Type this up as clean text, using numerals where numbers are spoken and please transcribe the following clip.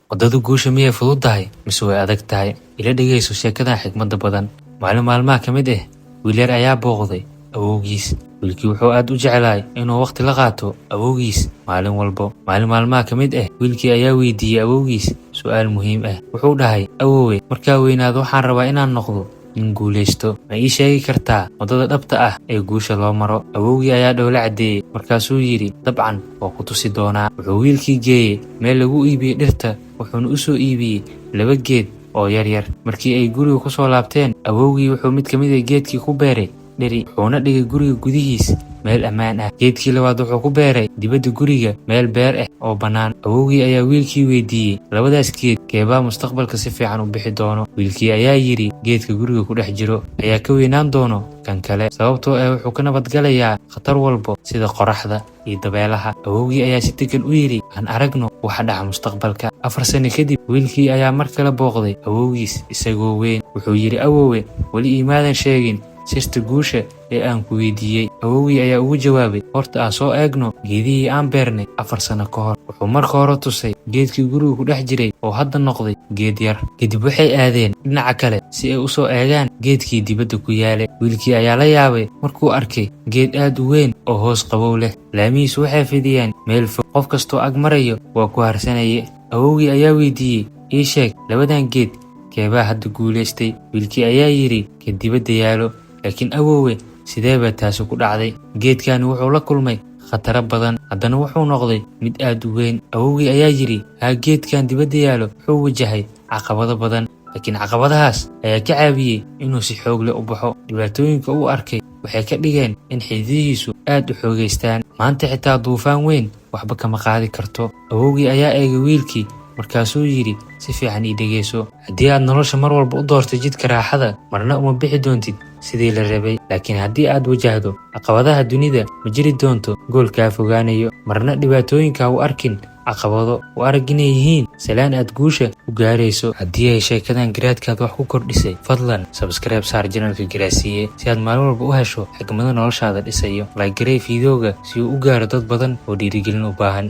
Waddadu guusha miyay fududahay mise way adag tahay? Ila dhegeyso sheekada xigmada badan. Maalin maalmaha ka mid ah, wiil yar ayaa booqday awowgiis. Wiilkii wuxuu aad u jeclaay inuu waqti la qaato awowgiis maalin walba. Maalin maalmaha ka mid ah, wiilkii ayaa weydiiyey awowgiis su'aal muhiim ah. Wuxuu dhahay, "Awowe, markaa weynaado waxaan rabaa inaan noqdo nin guuleysto. Ma ii sheegi kartaa waddada dhabta ah ee guusha loo maro?" Awowgii ayaa dhoola cadeeyey, markaasuu yidhi, "Dabcan waa ku tusi doonaa." Wuxuu wiilkii geeyey meel lagu iibiyo dhirta, wuxuuna u soo iibiyey 2 geed oo yaryar. Markii ay guriga ku soo laabteen, awowgii wuxuu mid ka mid ah geedkii ku beeray dheri, wuxuuna dhigay guriga gudihiisa meel ammaan ah. Geedkii labaad wuxuu ku beeray dibadda guriga meel beer ah oo bannaan. Awowgii ayaa wiilkii weydiiyey, "Labadaas geed keebaa mustaqbalka si fiican u bixi doono?" Wiilkii ayaa yidhi, "Geedka guriga ku dhex jiro ayaa ka weynaan doono kan kale, sababtoo ah wuxuu ka nabadgalayaa khatar walba sida qorraxda iyo dabeelaha." Awowgii ayaa si degan u yidhi, "Aan aragno waxa dhaca mustaqbalka." 4 sano kadib, wiilkii ayaa mar kale booqday awowgiis isagoo weyn. Wuxuu yidhi, "Awowe, weli iimaadan sheegin sirta guusha ee aan ku weydiiyey." Awowgii ayaa ugu jawaabay, "Horta aan soo eegno geedihii aan beernay 4 sano ka hor." Wuxuu marka hore tusay geedkii guriga ku dhex jiray oo hadda noqday geed yar. Kadib waxay aadeen dhinaca kale si ay u soo eegaan geedkii dibadda ku yaalay. Wiilkii ayaa la yaabay markuu arkay geed aad u weyn oo hoos qabow leh. Laamihiisu waxay fidiyeen meel fog, qof kastoo ag marayo waa ku harsanayay. Awowgii ayaa weydiiyey, "Ii sheeg, labadan geed keebaa hadda guuleystay?" Wiilkii ayaa yidhi, "Ka dibadda yaalo." "Laakiin awowe, sidee baa taasi ku dhacday?" "Geedkani wuxuu la kulmay khataro badan, haddana wuxuu noqday mid aad u weyn." Awowgii ayaa yidhi, geedkan dibadda yaalo wuxuu wajahay caqabado badan, laakiin caqabadahaas ayaa ka caawiyey inuu si xoog leh u baxo. Dhibaatooyinka uu arkay waxay ka dhigeen in xididihiisu aad u xoogaystaan. Maanta xitaa duufaan weyn waxba kama qaadi karto." Awowgii ayaa eegay wiilkii, markaasuu yidhi, "Si fiican ii dhegeyso. Haddii aad nolosha mar walba u doorto jidka raaxada, marna uma bixi doontid sidii la rabay. Laakiin haddii aad wajahdo caqabadaha dunida, ma jiri doonto gool kaa fogaanayo. Marna dhibaatooyinka u arkin caqabado, u arag inay yihiin salaan aad guusha u gaarayso." Haddii ay sheekadan garaadkaada wax ku kordhisay, fadlan subscribe saar channelka Garaasiye si aad maalin walba u hesho xigmado noloshaada dhisayo. Like garee fiidiyowga si uu u gaaro dad badan oo dhiirigelin u baahan.